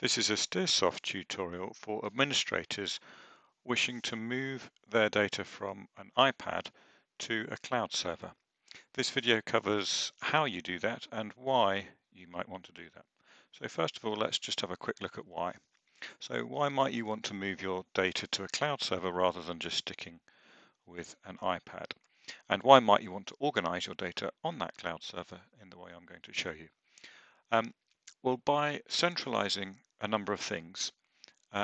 This is a STEARsoft tutorial for administrators wishing to move their data from an iPad to a cloud server. This video covers how you do that and why you might want to do that. So first of all, let's just have a quick look at why. So why might you want to move your data to a cloud server rather than just sticking with an iPad? And why might you want to organize your data on that cloud server in the way I'm going to show you? Um, well, by centralizing a number of things,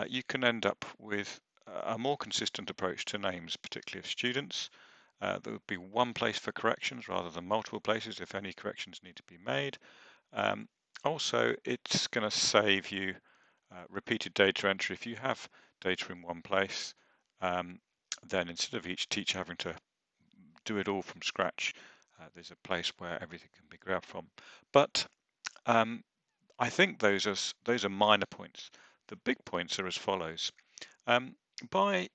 you can end up with a more consistent approach to names, particularly of students. There would be one place for corrections rather than multiple places if any corrections need to be made. Also, it's going to save you repeated data entry. If you have data in one place, then instead of each teacher having to do it all from scratch, there's a place where everything can be grabbed from. But um, I think those are minor points. The big points are as follows. Um, by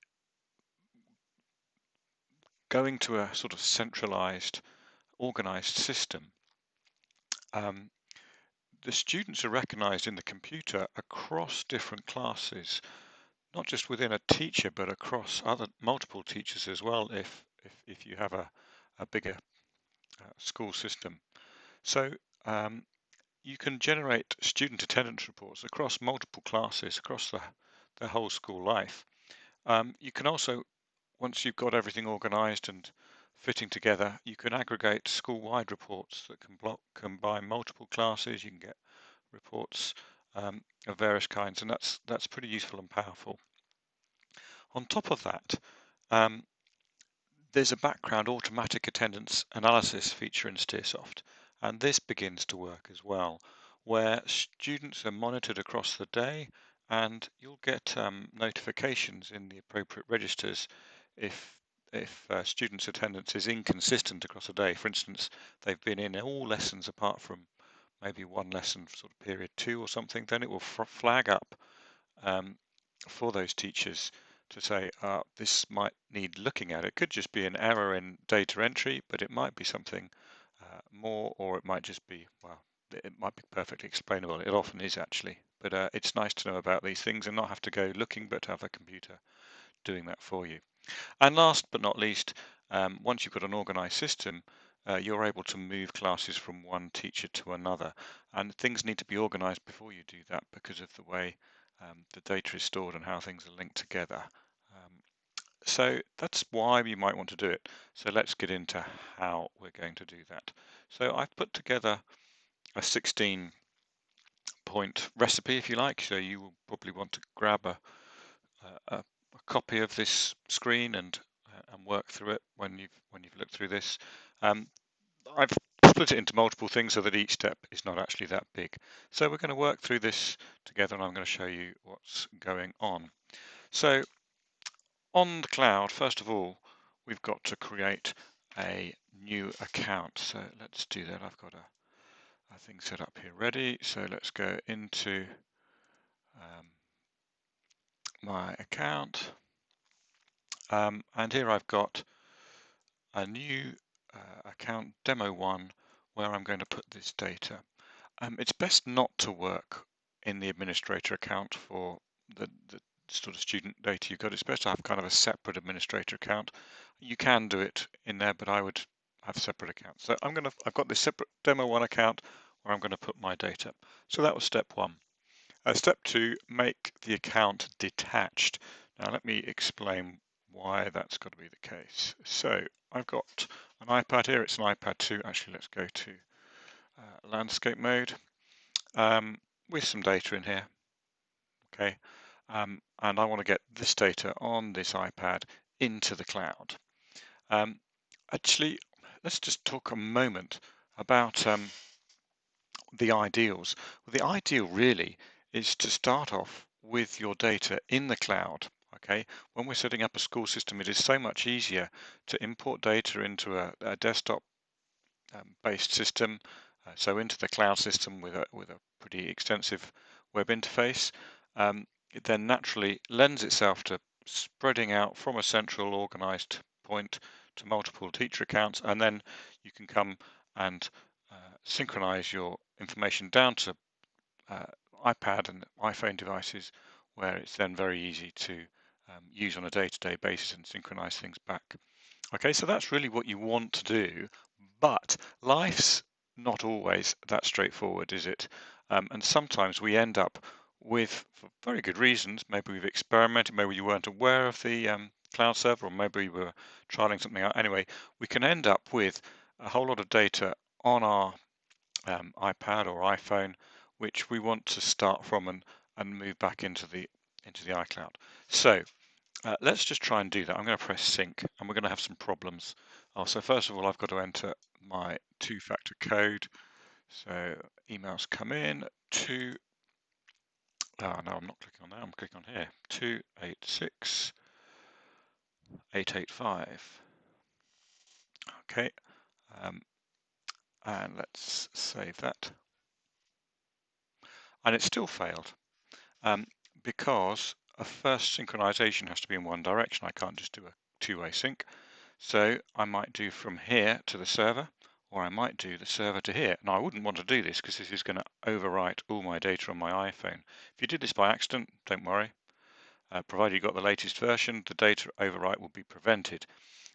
going to a sort of centralized, organized system, um, the students are recognized in the computer across different classes, not just within a teacher, but across other multiple teachers as well, if you have a bigger school system. So you can generate student attendance reports across multiple classes, across the whole school life. You can also, once you've got everything organized and fitting together, you can aggregate school-wide reports that can combine multiple classes. You can get reports of various kinds, and that's pretty useful and powerful. On top of that, um, there's a background automatic attendance analysis feature in STEARsoft, and this begins to work as well, where students are monitored across the day, and you'll get notifications in the appropriate registers if students' attendance is inconsistent across a day. For instance, they've been in all lessons apart from maybe one lesson, sort of period 2 or something, then it will flag up um, for those teachers to say, this might need looking at. It could just be an error in data entry, but it might be something more, or it might just be, well, it might be perfectly explainable. It often is actually, but it's nice to know about these things and not have to go looking, but have a computer doing that for you. And last but not least, once you've got an organized system, you're able to move classes from one teacher to another. And things need to be organized before you do that because of the way the data is stored and how things are linked together. So that's why you might want to do it. So let's get into how we're going to do that. So I've put together a 16-point recipe, if you like. So you will probably want to grab a copy of this screen and work through it when you've looked through this. I've split it into multiple things so that each step is not actually that big. So we're going to work through this together, and I'm going to show you what's going on. So on the cloud, first of all, we've got to create a new account. So let's do that. I've got a thing set up here ready. So let's go into my account. And here I've got a new account, demo 1, where I'm going to put this data. It's best not to work in the administrator account for the sort of student data you've got. It's best to have kind of a separate administrator account. You can do it in there, but I would have separate accounts. So I've got this separate demo 1 account where I'm going to put my data. So that was step 1. Step 2, make the account detached. Now let me explain why that's got to be the case. So I've got an iPad here. It's an iPad 2. Actually, let's go to landscape mode with some data in here. Okay, and I want to get this data on this iPad into the cloud. Actually, let's just talk a moment about the ideals. Well, the ideal really is to start off with your data in the cloud. Okay, when we're setting up a school system, it is so much easier to import data into a desktop based system, so into the cloud system with a pretty extensive web interface. It then naturally lends itself to spreading out from a central organized point to multiple teacher accounts, and then you can come and synchronize your information down to iPad and iPhone devices, where it's then very easy to use on a day-to-day basis and synchronize things back. Okay, so that's really what you want to do, but life's not always that straightforward, is it? And sometimes we end up with, for very good reasons, maybe we've experimented, maybe you weren't aware of the cloud server, or maybe we were trialing something out. Anyway, we can end up with a whole lot of data on our iPad or iPhone, which we want to start from and move back into the iCloud. So let's just try and do that. I'm going to press sync, and we're going to have some problems. So first of all, I've got to enter my two-factor code. So emails come in to, no, I'm not clicking on that. I'm clicking on here, 286885. Okay, and let's save that. And it still failed because a first synchronization has to be in one direction. I can't just do a two-way sync. So I might do from here to the server, or I might do the server to here. Now I wouldn't want to do this because this is going to overwrite all my data on my iPhone. If you did this by accident, don't worry. Provided you got the latest version, the data overwrite will be prevented.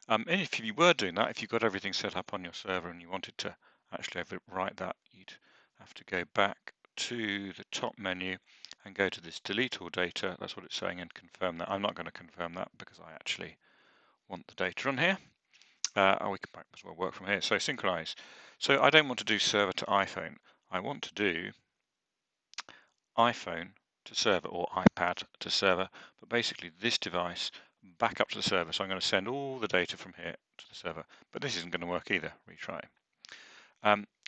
And if you were doing that, if you got everything set up on your server and you wanted to actually overwrite that, you'd have to go back to the top menu and go to this delete all data. That's what it's saying, and confirm that. I'm not going to confirm that because I actually want the data on here. We can might as well work from here. So synchronize. So I don't want to do server to iPhone. I want to do iPhone to server or iPad to server, but basically this device back up to the server. So I'm going to send all the data from here to the server, but this isn't going to work either. Retry.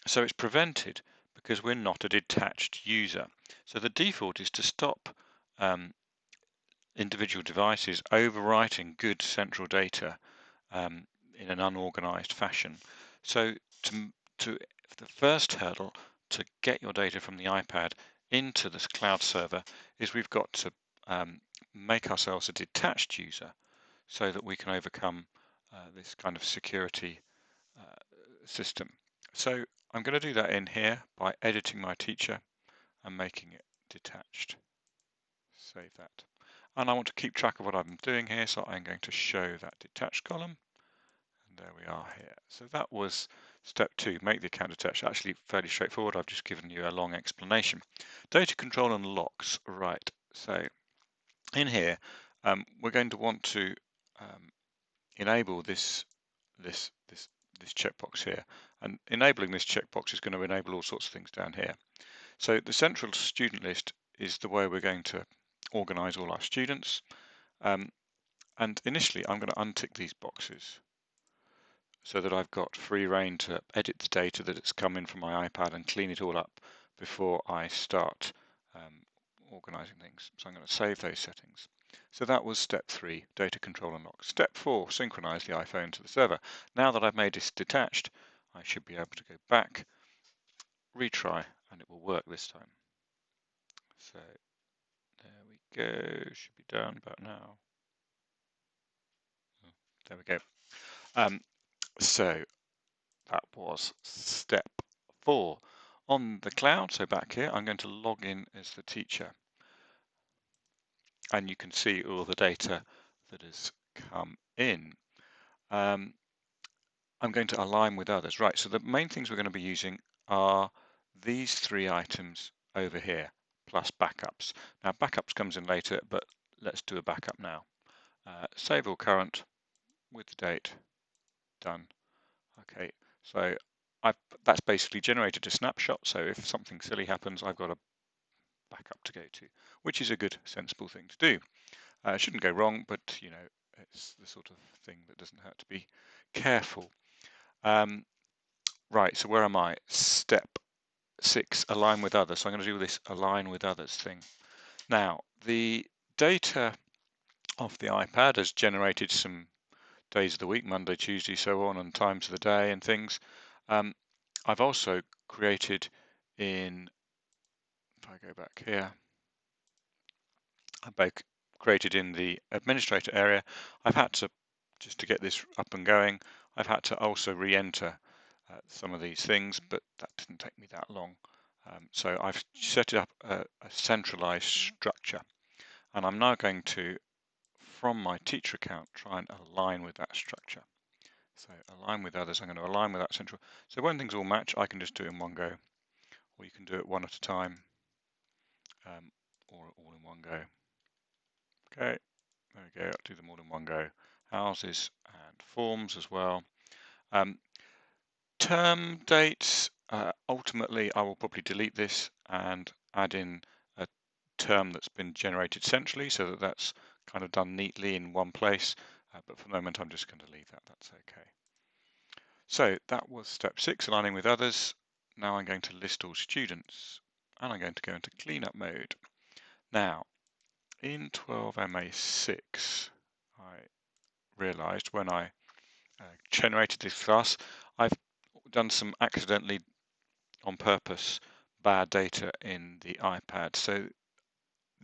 So it's prevented because we're not a detached user. So the default is to stop individual devices overwriting good central data in an unorganized fashion. So to the first hurdle to get your data from the iPad into this cloud server is we've got to make ourselves a detached user so that we can overcome this kind of security system. So I'm going to do that in here by editing my teacher and making it detached. Save that. And I want to keep track of what I'm doing here, so I'm going to show that detached column. And there we are here. So that was step 2, make the account detached. Actually fairly straightforward. I've just given you a long explanation. Data control and locks. Right. So in here, we're going to want to enable this checkbox here. And enabling this checkbox is going to enable all sorts of things down here. So the central student list is the way we're going to organize all our students. And initially, I'm going to untick these boxes so that I've got free rein to edit the data that it's come in from my iPad and clean it all up before I start organizing things. So I'm going to save those settings. So that was step 3, data control and lock. Step 4, synchronize the iPhone to the server. Now that I've made this detached, I should be able to go back, retry, and it will work this time. So there we go, should be done about now. There we go. So that was step 4. On the cloud, so back here, I'm going to log in as the teacher. And you can see all the data that has come in. I'm going to align with others. Right, so the main things we're going to be using are these 3 items over here, plus backups. Now, backups comes in later, but let's do a backup now. Save all current with the date, done. Okay, so that's basically generated a snapshot. So if something silly happens, I've got a backup to go to, which is a good, sensible thing to do. It shouldn't go wrong, but you know, it's the sort of thing that doesn't hurt to be careful. Right, so where am I? Step 6, align with others. So I'm going to do this align with others thing. Now, the data of the iPad has generated some days of the week, Monday, Tuesday, so on, and times of the day and things. I've also created if I go back here, I've created in the administrator area. I've had to, just to get this up and going, I've had to also re-enter some of these things, but that didn't take me that long. So I've set up a centralized structure, and I'm now going to, from my teacher account, try and align with that structure. So align with others, I'm going to align with that central. So when things all match, I can just do it in one go, or you can do it one at a time, or all in one go. Okay, there we go, I'll do them all in one go. Houses and forms as well. Term dates, ultimately I will probably delete this and add in a term that's been generated centrally so that that's kind of done neatly in one place, but for the moment I'm just going to leave that, that's okay. So that was step 6, aligning with others. Now I'm going to list all students, and I'm going to go into cleanup mode. Now in 12MA6 I realized when I generated this class I've done some accidentally on purpose bad data in the iPad. So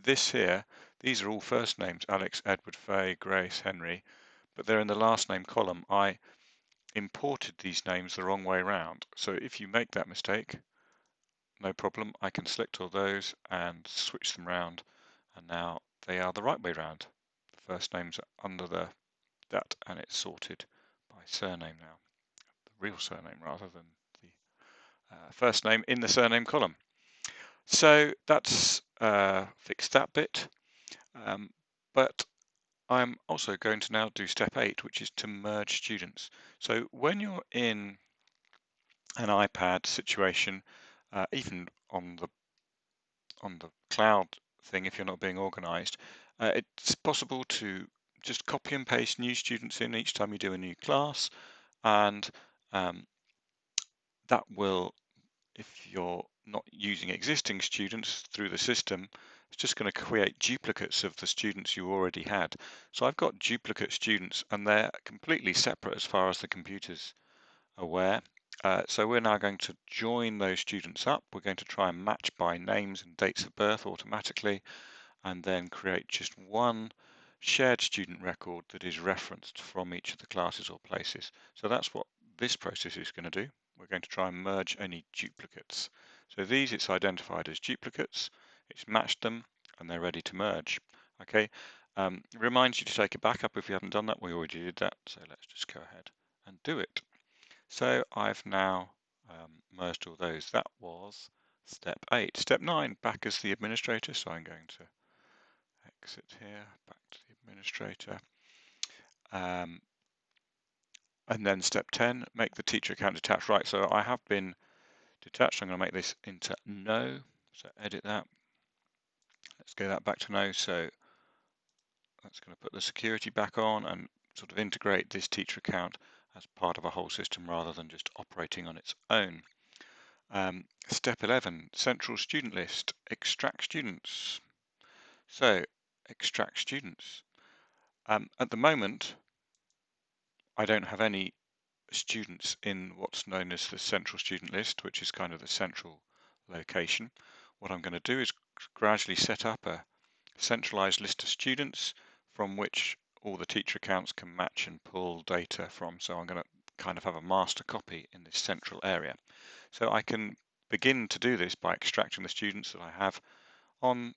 this here, these are all first names, Alex, Edward, Faye, Grace, Henry, but they're in the last name column. I imported these names the wrong way around. So if you make that mistake, no problem. I can select all those and switch them around, and now they are the right way around. The first names are under that, and it's sorted by surname now, the real surname rather than the first name in the surname column. So that's fixed that bit, but I'm also going to now do step 8, which is to merge students. So when you're in an iPad situation, even on the cloud thing, if you're not being organized, it's possible to just copy and paste new students in each time you do a new class, and that will, if you're not using existing students through the system, it's just going to create duplicates of the students you already had. So I've got duplicate students and they're completely separate as far as the computer's aware. So we're now going to join those students up. We're going to try and match by names and dates of birth automatically, and then create just one shared student record that is referenced from each of the classes or places. So that's what this process is going to do. We're going to try and merge any duplicates. So these, it's identified as duplicates, it's matched them, and they're ready to merge. Okay, reminds you to take a backup if you haven't done that. We already did that, so let's just go ahead and do it. So I've now merged all those. That was step 8. Step 9, back as the administrator. So I'm going to exit here, back to the administrator. And then step 10, make the teacher account detached. Right, so I have been detached. I'm going to make this into no. So edit that. Let's get that back to no. So that's going to put the security back on and sort of integrate this teacher account as part of a whole system rather than just operating on its own. Step 11, central student list, extract students. So extract students. At the moment, I don't have any students in what's known as the central student list, which is kind of the central location. What I'm going to do is gradually set up a centralized list of students from which all the teacher accounts can match and pull data from. So I'm going to kind of have a master copy in this central area. So I can begin to do this by extracting the students that I have on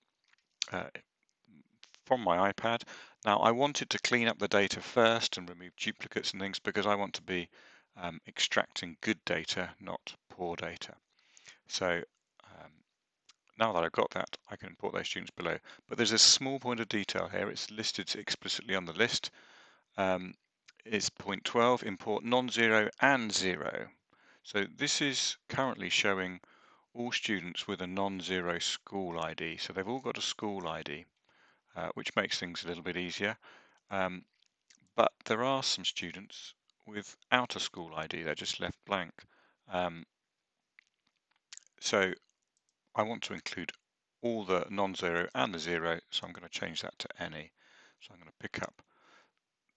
from my iPad. Now I wanted to clean up the data first and remove duplicates and things because I want to be extracting good data, not poor data. So now that I've got that, I can import those students below. But there's a small point of detail here. It's listed explicitly on the list. Is point 12, import non-zero and 0. So this is currently showing all students with a non-zero school ID. So they've all got a school ID, which makes things a little bit easier. But there are some students without a school ID. They're just left blank. So I want to include all the non-zero and the 0, so I'm going to change that to any. So I'm going to pick up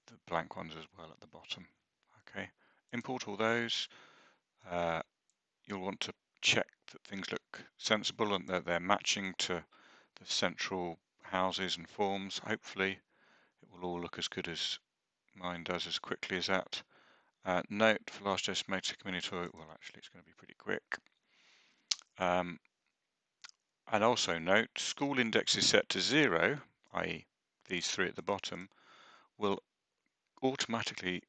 the blank ones as well at the bottom. Okay, import all those. You'll want to check that things look sensible and that they're matching to the central houses and forms. Hopefully it will all look as good as mine does as quickly as that. Note for last estimated community tour, well actually it's going to be pretty quick. And also note, school indexes set to 0, i.e. these three at the bottom, will automatically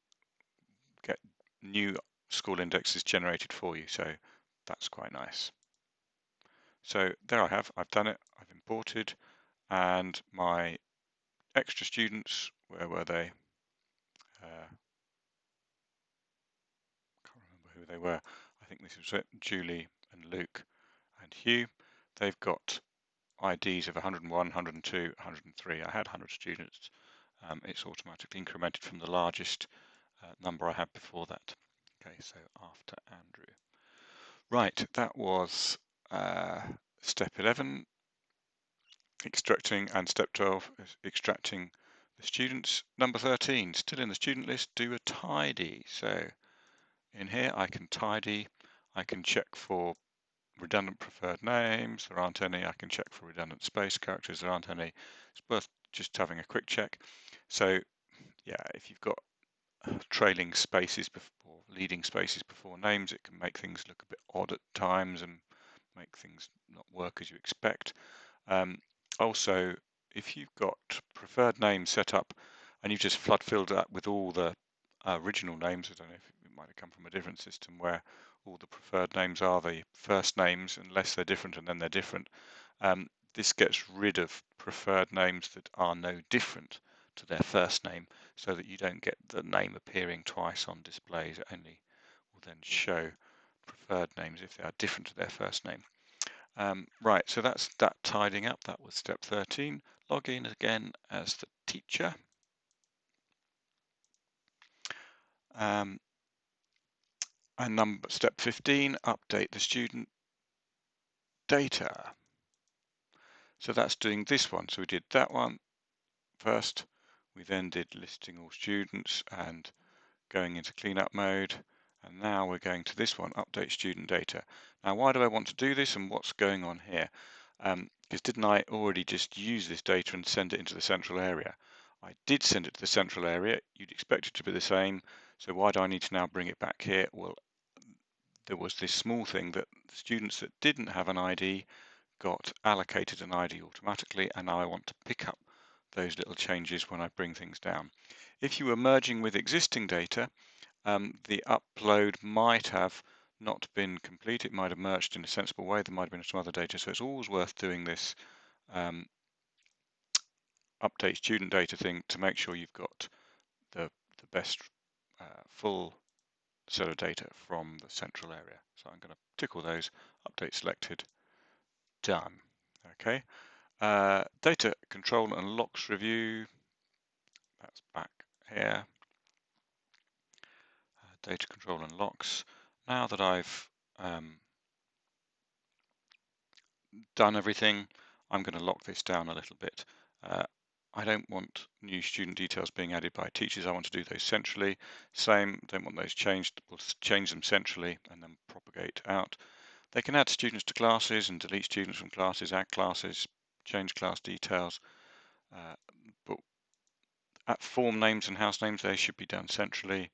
get new school indexes generated for you. So that's quite nice. So there I have, I've done it, I've imported, and my extra students, where were they? Can't remember who they were. I think this was it, Julie and Luke and Hugh. They've got IDs of 101, 102, 103. I had 100 students. It's automatically incremented from the largest number I had before that. Okay, so after Andrew. Right, that was step 11, extracting, and step 12, extracting the students. Number 13, still in the student list, do a tidy. So in here I can tidy, I can check for redundant preferred names, there aren't any. I can check for redundant space characters, there aren't any. It's worth just having a quick check. So yeah, if you've got trailing spaces before, leading spaces before names, it can make things look a bit odd at times and make things not work as you expect. Also, if you've got preferred names set up and you just flood filled that with all the original names, I don't know if it might have come from a different system where all the preferred names are the first names unless they're different and then they're different. This gets rid of preferred names that are no different to their first name so that you don't get the name appearing twice on displays. It only will then show preferred names if they are different to their first name. Right, so that's that tidying up. That was step 13. Log in again as the teacher. And step 15, update the student data. So that's doing this one. So we did that one first. We then did listing all students and going into cleanup mode. And now we're going to this one, update student data. Now, why do I want to do this and what's going on here? Because didn't I already just use this data and send it into the central area? I did send it to the central area. You'd expect it to be the same. So why do I need to now bring it back here? Well, there was this small thing that students that didn't have an ID got allocated an ID automatically, and now I want to pick up those little changes when I bring things down. If you were merging with existing data, the upload might have not been complete. It might have merged in a sensible way. There might have been some other data. So it's always worth doing this update student data thing to make sure you've got the best full set of data from the central area. So I'm going to tick all those, update selected, done. Okay. Data control and locks review. That's back here. Data control and locks. Now that I've done everything, I'm going to lock this down a little bit. I don't want new student details being added by teachers. I want to do those centrally. Same, don't want those changed. We'll change them centrally and then propagate out. They can add students to classes and delete students from classes, add classes, change class details. But at form names and house names, they should be done centrally.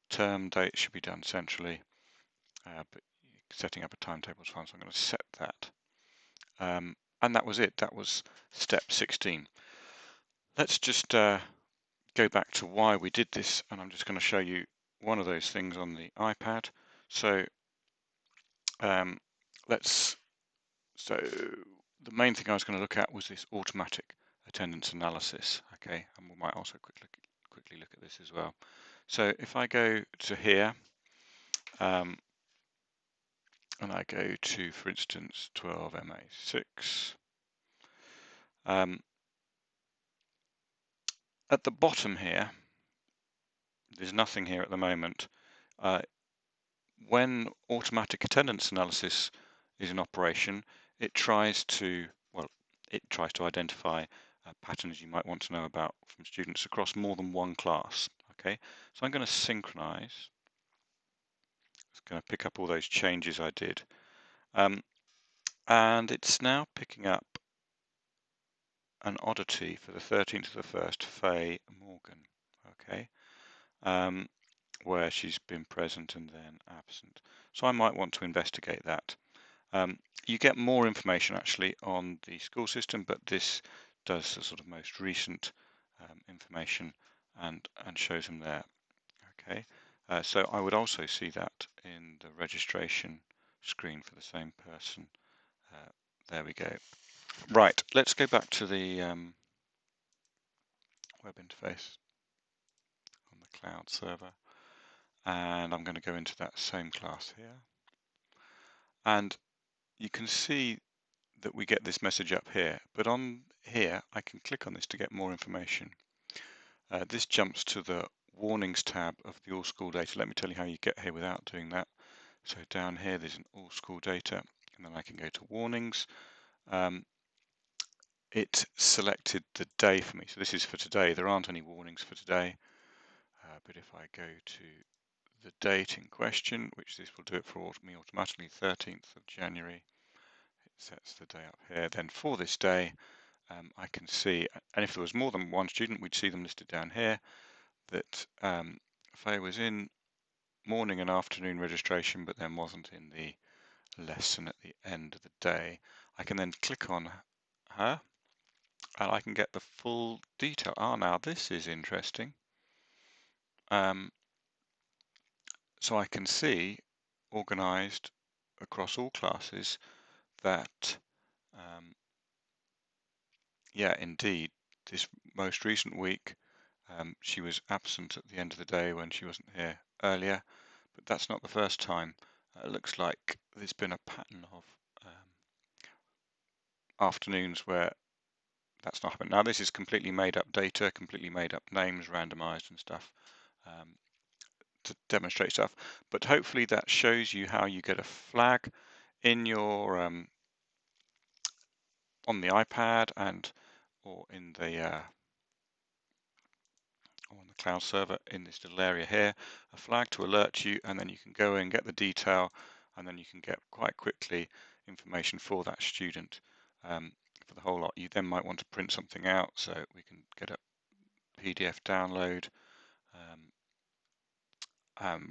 Term date should be done centrally. But setting up a timetable is fine, so I'm going to set that. And that was it. That was step 16. Let's just go back to why we did this, and I'm just going to show you one of those things on the iPad. So so the main thing I was going to look at was this automatic attendance analysis. Okay, and we might also quickly look at this as well. So if I go to here, and I go to, for instance, 12 MA6, at the bottom here, there's nothing here at the moment. When automatic attendance analysis is in operation, it tries to identify patterns you might want to know about from students across more than one class. Okay, so I'm going to synchronize. It's going to pick up all those changes I did, and it's now picking up an oddity for the 13th of the 1st, Faye Morgan. Okay, where she's been present and then absent. So I might want to investigate that. You get more information actually on the school system, but this does the sort of most recent information and shows them there. Okay, so I would also see that in the registration screen for the same person. There we go. Right, let's go back to the web interface on the cloud server, and I'm going to go into that same class here, and you can see that we get this message up here, but on here I can click on this to get more information. This jumps to the warnings tab of the all school data. Let me tell you how you get here without doing that. So down here there's an all school data, and then I can go to warnings. It selected the day for me, so this is for today. There aren't any warnings for today, but if I go to the date in question, which this will do it for me automatically, 13th of January, it sets the day up here. Then for this day, I can see, and if there was more than one student, we'd see them listed down here, that Faye was in morning and afternoon registration, but then wasn't in the lesson at the end of the day. I can then click on her, and I can get the full detail. Now this is interesting. So I can see, organized across all classes, that yeah, indeed, this most recent week, she was absent at the end of the day when she wasn't here earlier, but that's not the first time. It looks like there's been a pattern of afternoons where that's not happened. Now this is completely made up data, completely made up names, randomized and stuff, to demonstrate stuff, but hopefully that shows you how you get a flag in your on the iPad and or in the on the cloud server in this little area here, a flag to alert you, and then you can go and get the detail, and then you can get quite quickly information for that student for the whole lot. You then might want to print something out, so we can get a PDF download.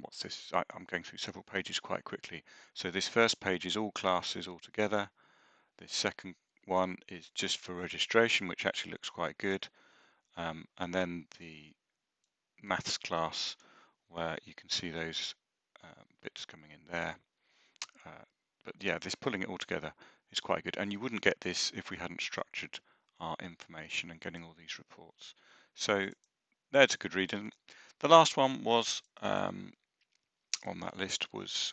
What's this? I'm going through several pages quite quickly. So this first page is all classes all together. The second one is just for registration, which actually looks quite good. And then the maths class, where you can see those bits coming in there. But yeah, this pulling it all together is quite good. And you wouldn't get this if we hadn't structured our information and getting all these reports. So there's a good read. And the last one was on that list was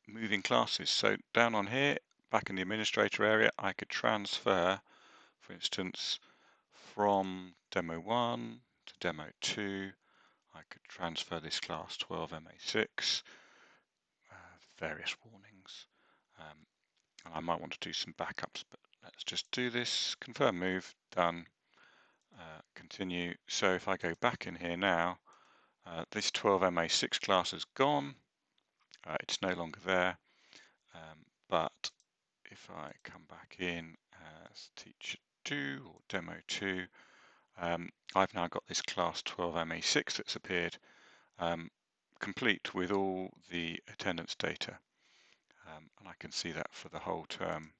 moving classes. So down on here, back in the administrator area, I could transfer, for instance, from demo 1 to demo 2. I could transfer this class 12 MA6, various warnings, and I might want to do some backups, but let's just do this. Confirm move, done, continue. So if I go back in here now, this 12 MA6 class is gone. It's no longer there, but if I come back in as teacher 2 or demo 2, I've now got this class 12 MA6 that's appeared, complete with all the attendance data, and I can see that for the whole term,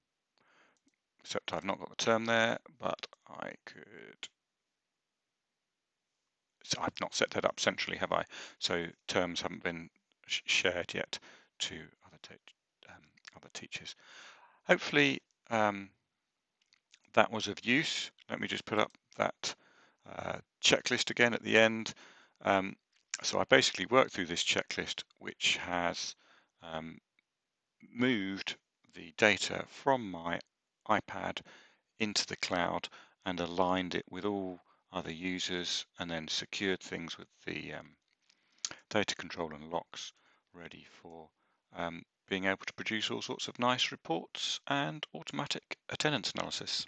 except I've not got the term there, but I could, so I've not set that up centrally, have I? So terms haven't been shared yet to other teachers. Hopefully that was of use. Let me just put up that checklist again at the end. So I basically worked through this checklist, which has moved the data from my iPad into the cloud and aligned it with all other users, and then secured things with the data control and locks ready for being able to produce all sorts of nice reports and automatic attendance analysis.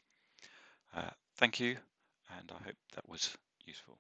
Thank you, and I hope that was useful.